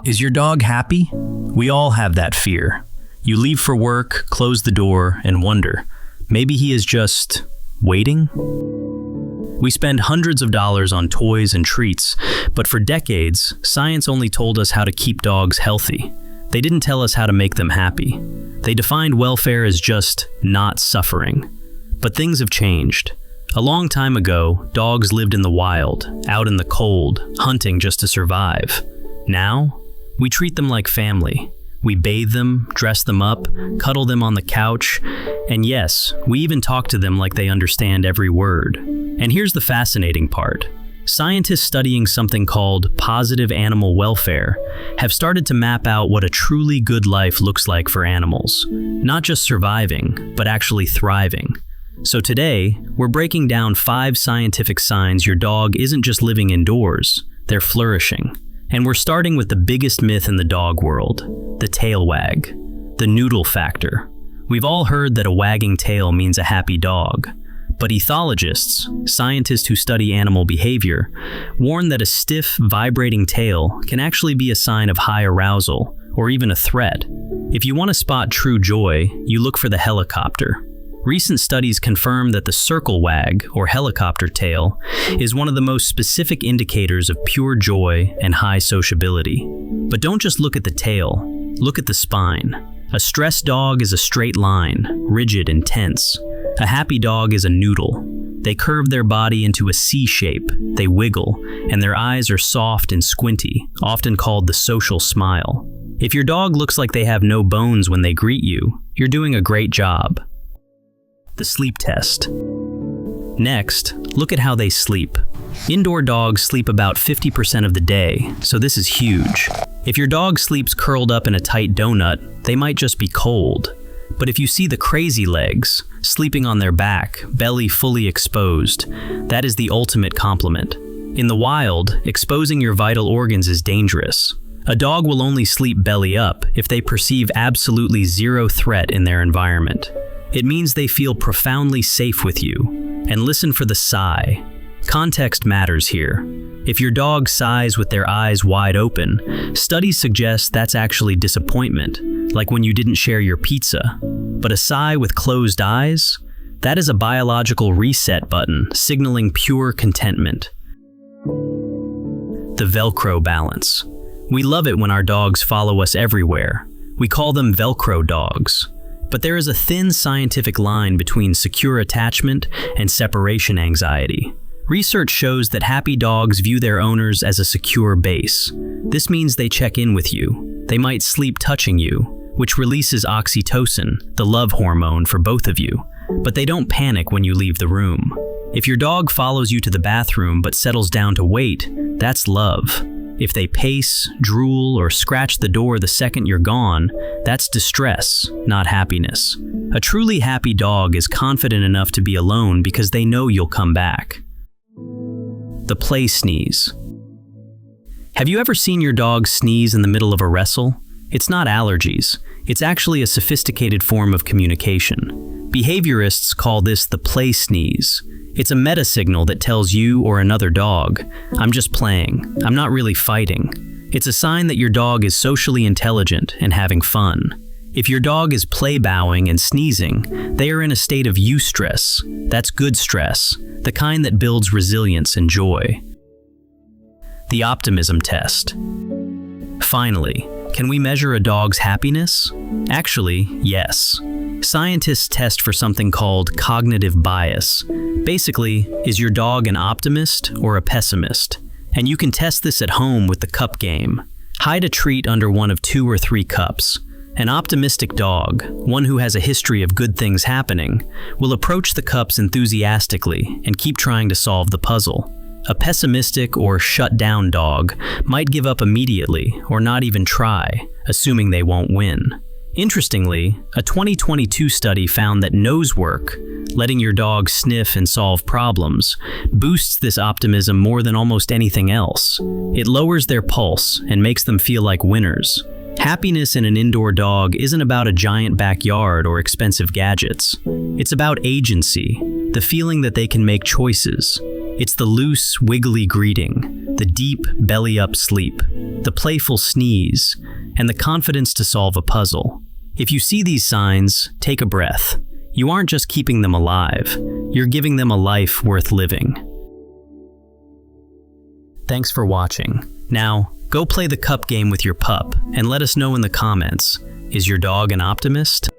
Is your dog happy? We all have that fear. You leave for work, close the door, and wonder, maybe he is just waiting? We spend hundreds of dollars on toys and treats, but for decades, science only told us how to keep dogs healthy. They didn't tell us how to make them happy. They defined welfare as just not suffering. But things have changed. A long time ago, dogs lived in the wild, out in the cold, hunting just to survive. Now, we treat them like family. We bathe them, dress them up, cuddle them on the couch, and yes, we even talk to them like they understand every word. And here's the fascinating part. Scientists studying something called positive animal welfare have started to map out what a truly good life looks like for animals. Not just surviving, but actually thriving. So today, we're breaking down 5 scientific signs your dog isn't just living indoors, they're flourishing. And we're starting with the biggest myth in the dog world, the tail wag, the Noodle Factor. We've all heard that a wagging tail means a happy dog, but ethologists, scientists who study animal behavior, warn that a stiff, vibrating tail can actually be a sign of high arousal or even a threat. If you want to spot true joy, you look for the helicopter. Recent studies confirm that the circle wag, or helicopter tail, is one of the most specific indicators of pure joy and high sociability. But don't just look at the tail, look at the spine. A stressed dog is a straight line, rigid and tense. A happy dog is a noodle. They curve their body into a C shape, they wiggle, and their eyes are soft and squinty, often called the social smile. If your dog looks like they have no bones when they greet you, you're doing a great job. The sleep test. Next, look at how they sleep. Indoor dogs sleep about 50% of the day, so this is huge. If your dog sleeps curled up in a tight donut, they might just be cold. But if you see the crazy legs, sleeping on their back, belly fully exposed, that is the ultimate compliment. In the wild, exposing your vital organs is dangerous. A dog will only sleep belly up if they perceive absolutely zero threat in their environment. It means they feel profoundly safe with you. And listen for the sigh. Context matters here. If your dog sighs with their eyes wide open, studies suggest that's actually disappointment, like when you didn't share your pizza. But a sigh with closed eyes? That is a biological reset button, signaling pure contentment. The Velcro balance. We love it when our dogs follow us everywhere. We call them Velcro dogs. But there is a thin scientific line between secure attachment and separation anxiety. Research shows that happy dogs view their owners as a secure base. This means they check in with you. They might sleep touching you, which releases oxytocin, the love hormone for both of you. But they don't panic when you leave the room. If your dog follows you to the bathroom but settles down to wait, that's love. If they pace, drool, or scratch the door the second you're gone, that's distress, not happiness. A truly happy dog is confident enough to be alone because they know you'll come back. The play sneeze. Have you ever seen your dog sneeze in the middle of a wrestle? It's not allergies. It's actually a sophisticated form of communication. Behaviorists call this the play sneeze. It's a meta signal that tells you or another dog, I'm just playing, I'm not really fighting. It's a sign that your dog is socially intelligent and having fun. If your dog is play bowing and sneezing, they are in a state of eustress. That's good stress, the kind that builds resilience and joy. The optimism test. Finally, can we measure a dog's happiness? Actually, yes. Scientists test for something called cognitive bias. Basically, is your dog an optimist or a pessimist? And you can test this at home with the cup game. Hide a treat under one of 2 or 3 cups. An optimistic dog, one who has a history of good things happening, will approach the cups enthusiastically and keep trying to solve the puzzle. A pessimistic or shut-down dog might give up immediately or not even try, assuming they won't win. Interestingly, a 2022 study found that nose work, letting your dog sniff and solve problems, boosts this optimism more than almost anything else. It lowers their pulse and makes them feel like winners. Happiness in an indoor dog isn't about a giant backyard or expensive gadgets. It's about agency, the feeling that they can make choices. It's the loose, wiggly greeting, the deep, belly-up sleep. the playful sneeze, and the confidence to solve a puzzle. If you see these signs, take a breath. You aren't just keeping them alive, you're giving them a life worth living. Thanks for watching. Now, go play the cup game with your pup and let us know in the comments, is your dog an optimist?